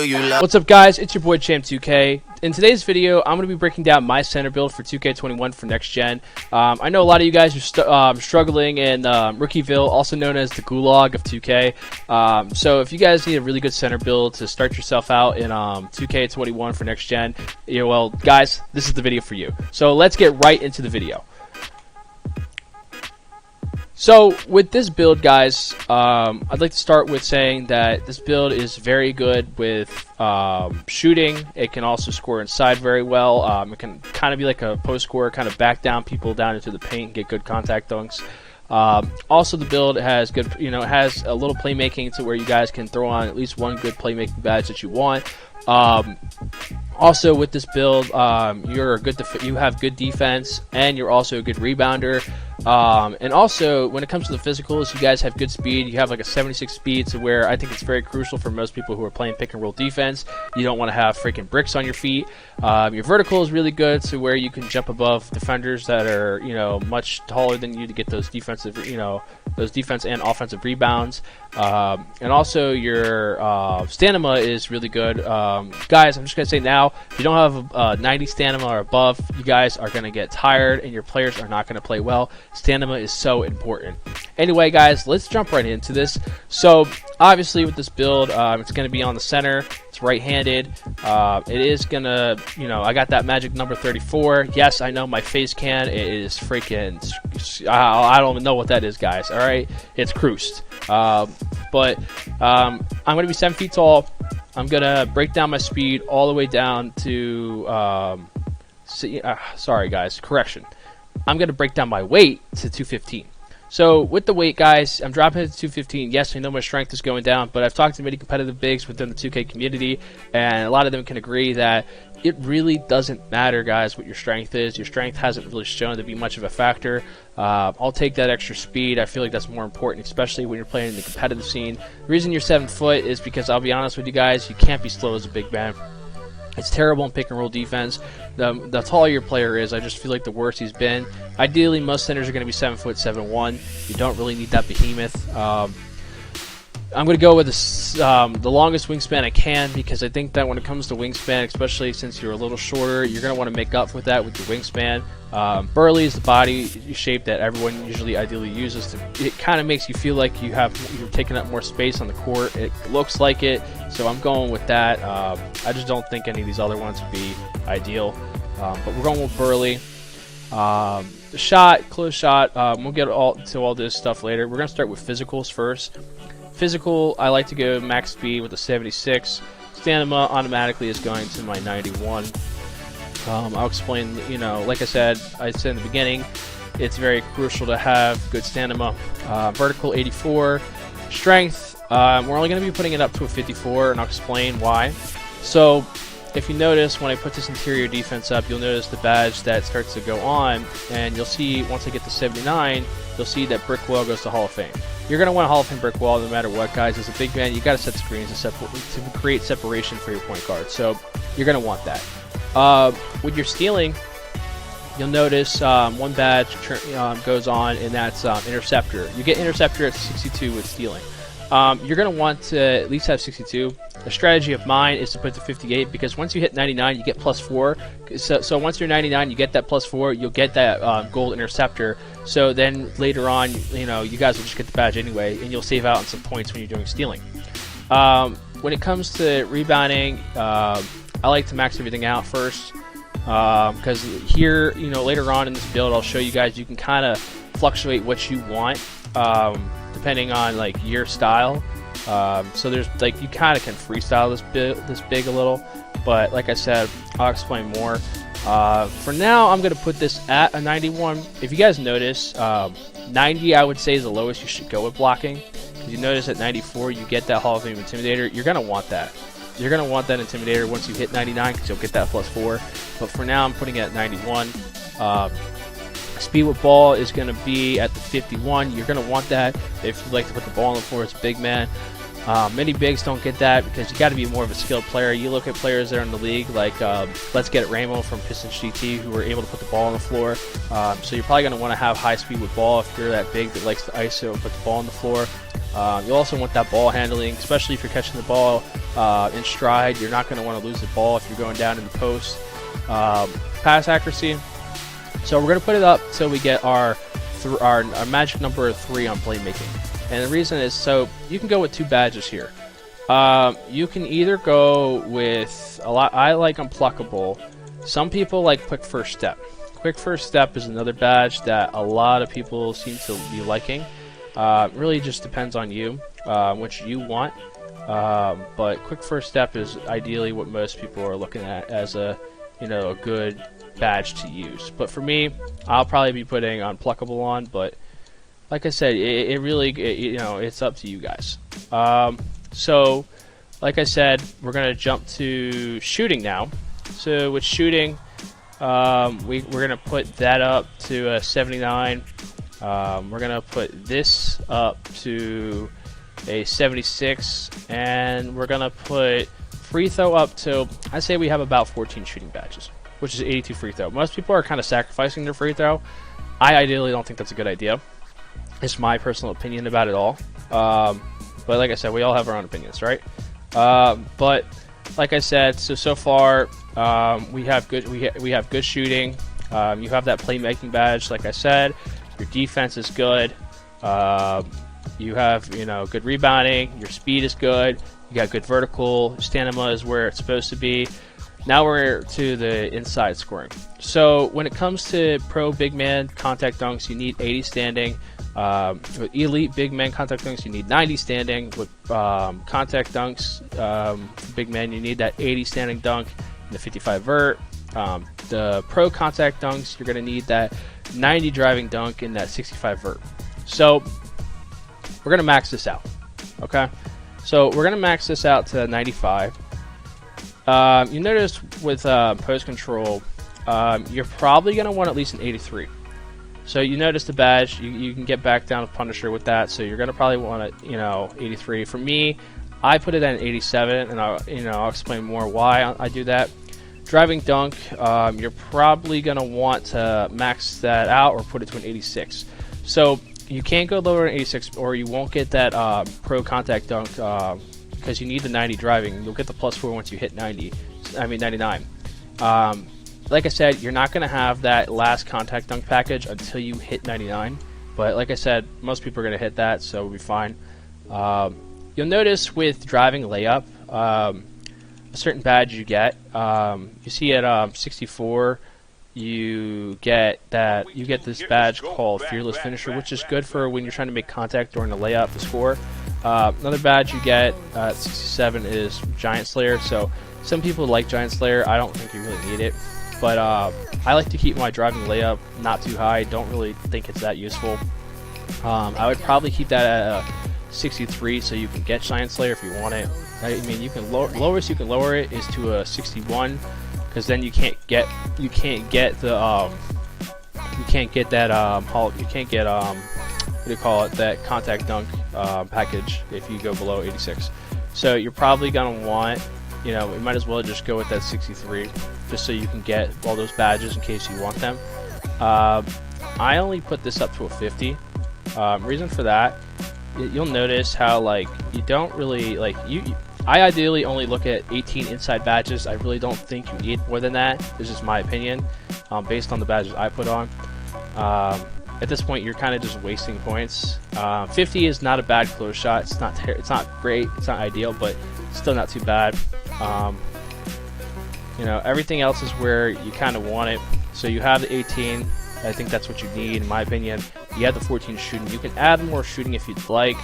do you love? What's up, guys? It's your boy Champ2k. In today's video, I'm going to be breaking down my center build for 2K21 for next gen. I know a lot of you guys are struggling in Rookieville, also known as the Gulag of 2K. So if you guys need a really good center build to start yourself out in 2K21 for next gen, well, guys, this is the video for you. So let's get right into the video. So with this build, guys, I'd like to start with saying that this build is very good with shooting. It can also score inside very well. It can kind of be like a post scorer, kind of back down people down into the paint and get good contact dunks. Also, the build has good, it has a little playmaking to where you guys can throw on at least one good playmaking badge that you want. Also, with this build, you have good defense, and you're also a good rebounder. And also, when it comes to the physicals, you guys have good speed. You have like a 76 speed, to where I think it's very crucial for most people who are playing pick and roll defense. You don't want to have freaking bricks on your feet. Your vertical is really good, to where you can jump above defenders that are, much taller than you to get those defensive, those defense and offensive rebounds. And also, your stamina is really good. Guys, I'm just gonna say now, if you don't have 90 stamina or above, you guys are gonna get tired, and your players are not gonna play well. Stamina is so important. Anyway, guys, let's jump right into this. So obviously with this build, it's going to be on the center. It's right-handed. It is going to, I got that magic number 34. Yes, I know my face can. It is freaking, I don't even know what that is, guys. All right, it's Cruised. But I'm going to be 7 feet tall. I'm going to break down my speed all the way down to, sorry, guys, correction. I'm going to break down my weight to 215. So with the weight, guys, I'm dropping it to 215. Yes, I know my strength is going down, but I've talked to many competitive bigs within the 2K community, and a lot of them can agree that it really doesn't matter, guys, what your strength is. Your strength hasn't really shown to be much of a factor. I'll take that extra speed. I feel like that's more important, especially when you're playing in the competitive scene. The reason you're 7 foot is because, I'll be honest with you guys, you can't be slow as a big man. It's terrible in pick and roll defense. The taller your player is, I just feel like the worse he's been. Ideally, most centers are going to be 7 foot, 7'1". You don't really need that behemoth. I'm going to go with the longest wingspan I can, because I think that when it comes to wingspan, especially since you're a little shorter, you're going to want to make up for that with your wingspan. Burly is the body shape that everyone usually ideally uses. It kind of makes you feel like you're taking up more space on the court. It looks like it, so I'm going with that. I just don't think any of these other ones would be ideal. But we're going with burly. The shot, close shot, we'll get to all this stuff later. We're going to start with physicals first. Physical, I like to go max speed with a 76. Stamina automatically is going to my 91. I'll explain, like I said in the beginning, it's very crucial to have good stamina. Vertical 84. Strength, we're only going to be putting it up to a 54, and I'll explain why. So if you notice, when I put this interior defense up, you'll notice the badge that starts to go on, and you'll see once I get to 79, you'll see that brick wall goes to Hall of Fame. You're going to want a Hall of Fame brick wall no matter what, guys. As a big man, you got to set screens to create separation for your point guard. So you're going to want that. With your stealing, you'll notice one badge goes on, and that's interceptor. You get interceptor at 62 with stealing. You're going to want to at least have 62. The strategy of mine is to put it to 58, because once you hit 99, you get +4. So once you're 99, you get that +4. You'll get that gold interceptor. So then later on, you guys will just get the badge anyway, and you'll save out on some points when you're doing stealing. When it comes to rebounding, I like to max everything out first, because here, later on in this build, I'll show you guys you can kind of fluctuate what you want. Depending on your style, so there's you kind of can freestyle this big a little, but like I said, I'll explain more. For now, I'm gonna put this at a 91. If you guys notice, 90 I would say is the lowest you should go with blocking, because you notice at 94 you get that Hall of Fame Intimidator. You're gonna want that. You're gonna want that Intimidator once you hit 99, because you'll get that +4. But for now, I'm putting it at 91. Speed with ball is going to be at the 51. You're going to want that if you like to put the ball on the floor as a big man. Many bigs don't get that, because you got to be more of a skilled player. You look at players that are in the league, like Let's Get It Rainbow from Pistons GT, who are able to put the ball on the floor. So you're probably going to want to have high speed with ball if you're that big that likes to ISO and put the ball on the floor. You'll also want that ball handling, especially if you're catching the ball in stride. You're not going to want to lose the ball if you're going down in the post. Pass accuracy. So we're going to put it up till we get our magic number 3 on playmaking. And the reason is, so you can go with 2 badges here. You can either go with I like Unpluckable. Some people like Quick First Step. Quick First Step is another badge that a lot of people seem to be liking. Really just depends on you, which you want. But Quick First Step is ideally what most people are looking at as a good badge to use. But for me, I'll probably be putting Unpluckable on. But like I said, it really it's up to you guys. So like I said, we're gonna jump to shooting now. So with shooting, we're gonna put that up to a 79. We're gonna put this up to a 76, and we're gonna put free throw up to, I say we have about 14 shooting badges, which is 82 free throw. Most people are kind of sacrificing their free throw. I ideally don't think that's a good idea. It's my personal opinion about it all. But like I said, we all have our own opinions, right? But like I said, so far we have good shooting. You have that playmaking badge, like I said. Your defense is good. You have good rebounding. Your speed is good. You got good vertical. Stamina is where it's supposed to be. Now we're to the inside scoring. So when it comes to pro big man contact dunks, you need 80 standing. With elite big man contact dunks, you need 90 standing. With contact dunks, big man, you need that 80 standing dunk and the 55 vert. The pro contact dunks, you're going to need that 90 driving dunk and that 65 vert. So we're going to max this out. Okay, so we're going to max this out to 95. You notice with post control, you're probably going to want at least an 83. So you notice the badge, you can get back down with Punisher with that, so you're going to probably want it, 83. For me, I put it at an 87, and I'll explain more why I do that. Driving dunk, you're probably going to want to max that out or put it to an 86. So you can't go lower than 86, or you won't get that pro contact dunk because you need the 90 driving. You'll get the +4 once you hit 99. Like I said, you're not going to have that last contact dunk package until you hit 99. But like I said, most people are going to hit that, so we'll be fine. You'll notice with driving layup, a certain badge you get. You see at 64, you get this badge called Fearless Finisher, which is good for when you're trying to make contact during the layup to score. Another badge you get at 67 is Giant Slayer. So some people like Giant Slayer. I don't think you really need it. But I like to keep my driving layup not too high. Don't really think it's that useful. I would probably keep that at 63 so you can get Giant Slayer if you want it. I mean, you can lowest you can lower it is to a 61, because then you can't get that what do you call it, that contact dunk package if you go below 86. So you're probably gonna want, we might as well just go with that 63, just so you can get all those badges in case you want them. I only put this up to a 50. Reason for that, you'll notice how you don't really I ideally only look at 18 inside badges. I really don't think you need more than that. This is my opinion, based on the badges I put on. At this point, you're kind of just wasting points. 50 is not a bad close shot. It's not great. It's not ideal, but still not too bad. Everything else is where you kind of want it. So you have the 18. I think that's what you need, in my opinion. You have the 14 shooting. You can add more shooting if you'd like.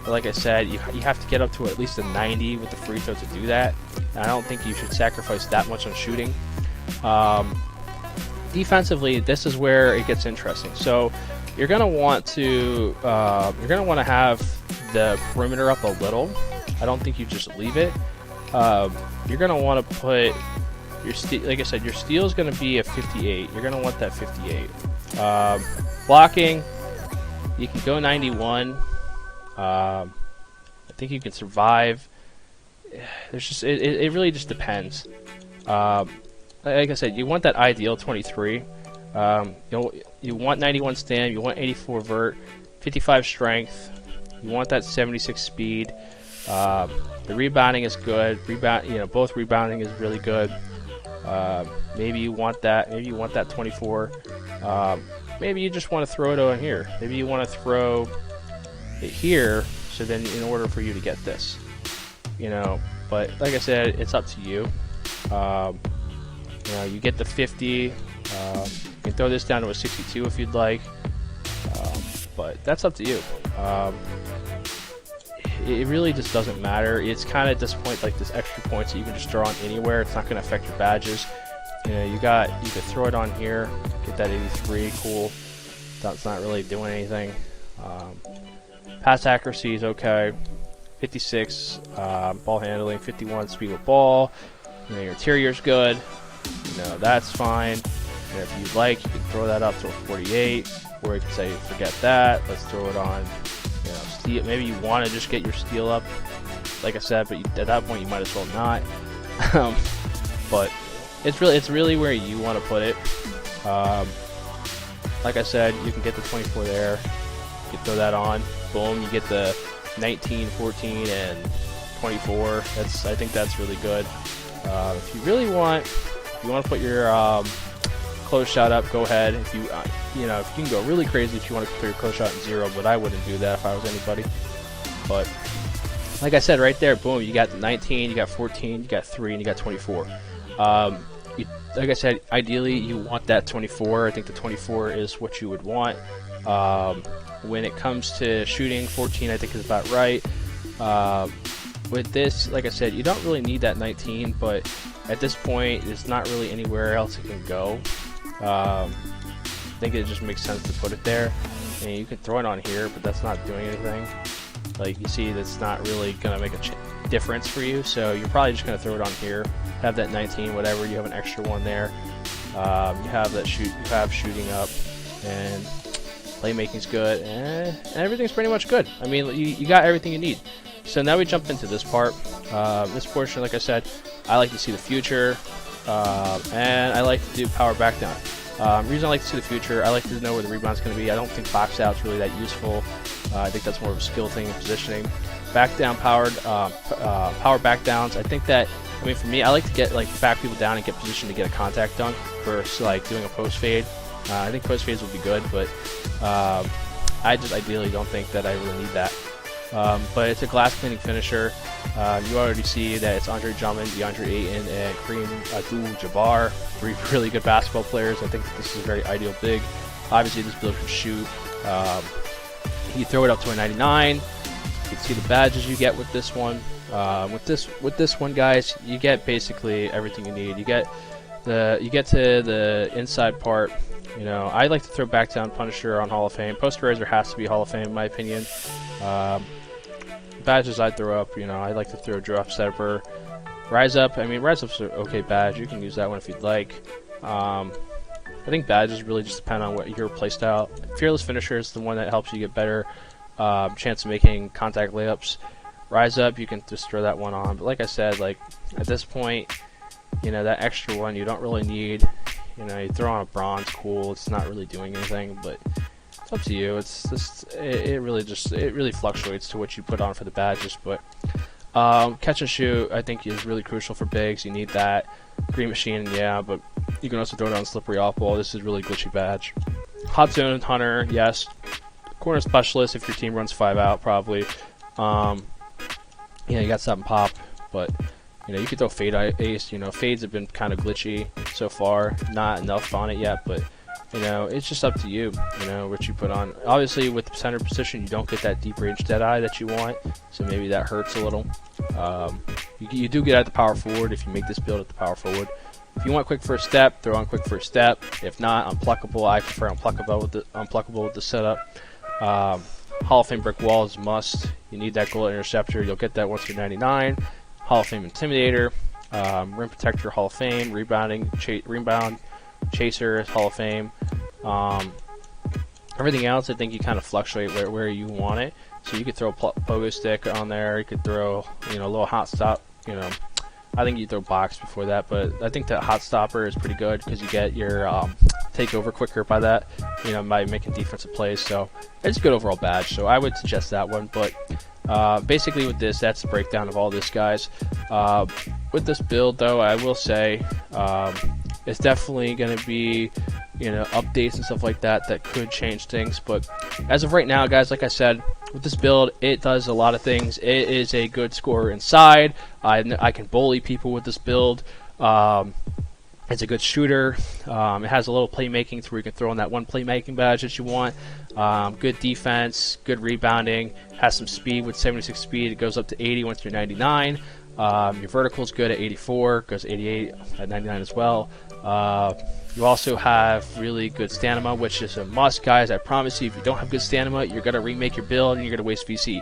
But like I said, you have to get up to at least a 90 with the free throw to do that. And I don't think you should sacrifice that much on shooting. Defensively, this is where it gets interesting. So you're gonna want to have the perimeter up a little. I don't think you just leave it. You're gonna want to put your like I said, your steal is gonna be a 58. You're gonna want that 58. Blocking, you can go 91. I think you can survive. There's just it really just depends. Like I said, you want that ideal 23. You want 91 stand, you want 84 vert, 55 strength. You want that 76 speed. The rebounding is good. Both rebounding is really good. Maybe you want that. Maybe you want that 24. Maybe you just want to throw it on here. Maybe you want to throw it here. So then, in order for you to get this, but like I said, it's up to you. You get the 50. You can throw this down to a 62 if you'd like. But that's up to you. It really just doesn't matter. It's kind of at this point like this extra points that you can just throw on anywhere. It's not going to affect your badges. You could throw it on here, get that 83, cool. That's not really doing anything. Pass accuracy is okay. 56 ball handling, 51 speed with ball. Your interior's good. That's fine. And if you'd like, you can throw that up to a 48, or you can say forget that. Let's throw it on. Steal. Maybe you want to just get your steal up, like I said, but at that point you might as well not. But it's really where you want to put it. Like I said, you can get the 24 there. You can throw that on. Boom, you get the 19, 14, and 24. I think that's really good. If you really want, if you want to put your close shot up, go ahead. If you if you can go really crazy if you want to put your close shot in 0, but I wouldn't do that if I was anybody. But like I said, right there, boom, you got the 19, you got 14, you got 3, and you got 24. Like I said, ideally you want that 24. I think the 24 is what you would want. When it comes to shooting, 14 I think is about right. With this, like I said, you don't really need that 19, but at this point, there's not really anywhere else it can go. I think it just makes sense to put it there. And you can throw it on here, but that's not doing anything. Like you see, that's not really going to make a difference for you. So you're probably just going to throw it on here. Have that 19, whatever. You have an extra one there. You have that You have shooting up, and playmaking's good, and everything's pretty much good. I mean, you got everything you need. So now we jump into this part. This portion, like I said, I like to see the future, and I like to do power back down. The reason I like to see the future, I like to know where the rebound's going to be. I don't think box out's really that useful. I think that's more of a skill thing and positioning. Back down power back downs. I think that, for me, I like to get back people down and get positioned to get a contact dunk versus doing a post fade. I think post fades would be good, but I just ideally don't think that I really need that. But it's a glass cleaning finisher. You already see that it's Drummond, Deandre, Ayton, and Kareem, Abdul, Jabbar. 3 really good basketball players. I think that this is a very ideal big. Obviously, this build can shoot. You throw it up to a 99. You can see the badges you get with this one. With this one, guys, you get basically everything you need. You get to the inside part. I like to throw back down Punisher on Hall of Fame. Posterizer has to be Hall of Fame in my opinion. Badges I throw up, I like to throw drop stepper. Rise up, Rise up's an okay badge. You can use that one if you'd like. I think badges really just depend on what your playstyle. Fearless Finisher is the one that helps you get better chance of making contact layups. Rise up, you can just throw that one on. But like I said, at this point, that extra one you don't really need. You throw on a bronze, cool. It's not really doing anything, but it's up to you. It's just it really fluctuates to what you put on for the badges. But catch and shoot, I think, is really crucial for bigs. You need that. Green machine, yeah, but you can also throw it on slippery off ball. This is really glitchy badge. Hot zone hunter, yes. Corner specialist if your team runs 5 out, probably. You got something pop, but you can throw fade ace. Fades have been kind of glitchy so far. Not enough on it yet, but it's just up to you. What you put on. Obviously, with the center position, you don't get that deep range dead eye that you want, so maybe that hurts a little. You do get at the power forward if you make this build at the power forward. If you want quick first step, throw on quick first step. If not, unpluckable. I prefer unpluckable with the setup. Hall of Fame brick wall is a must. You need that goal interceptor. You'll get that once you're 99. Hall of Fame intimidator, rim protector, Hall of Fame, rebound chaser, Hall of Fame. Everything else, I think you kind of fluctuate where you want it. So you could throw a pogo stick on there. You could throw a little hot stop. I think you throw box before that, but I think that hot stopper is pretty good because you get your takeover quicker by that, you know, by making defensive plays. So it's a good overall badge. So I would suggest that one. But basically with this, that's the breakdown of all this, guys. With this build, though, I will say it's definitely going to be, you know, updates and stuff like that that could change things. But as of right now, guys, like I said, with this build, it does a lot of things. It is a good scorer inside. I can bully people with this build. It's a good shooter. It has a little playmaking to where you can throw in that one playmaking badge that you want. Good defense, good rebounding. Has some speed with 76 speed. It goes up to 80 once you're 99. Your vertical is good at 84. Goes 88 at 99 as well. You also have really good stamina, which is a must, guys. I promise you, if you don't have good stamina, you're going to remake your build and you're going to waste VC.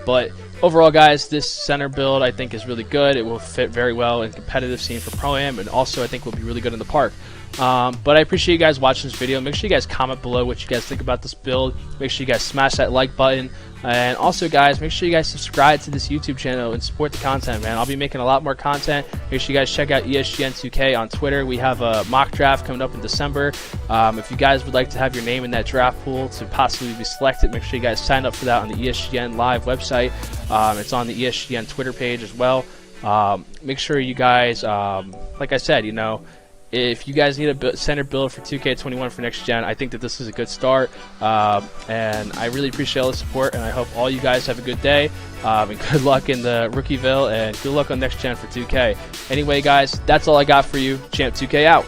But overall, guys, this center build I think is really good. It will fit very well in competitive scene for Pro-Am, and also I think will be really good in the park. But I appreciate you guys watching this video. Make sure you guys comment below what you guys think about this build. Make sure you guys smash that like button. And also, guys, make sure you guys subscribe to this YouTube channel and support the content, man. I'll be making a lot more content. Make sure you guys check out ESGN2K on Twitter. We have a mock draft coming up in December. If you guys would like to have your name in that draft pool to possibly be selected, make sure you guys sign up for that on the ESGN Live website. It's on the ESGN Twitter page as well. Make sure you guys, like I said, you know, if you guys need a center build for 2K21 for next gen, I think that this is a good start. And I really appreciate all the support, and I hope all you guys have a good day. And good luck in the Rookieville, and good luck on next gen for 2K. Anyway, guys, that's all I got for you. Champ 2K out.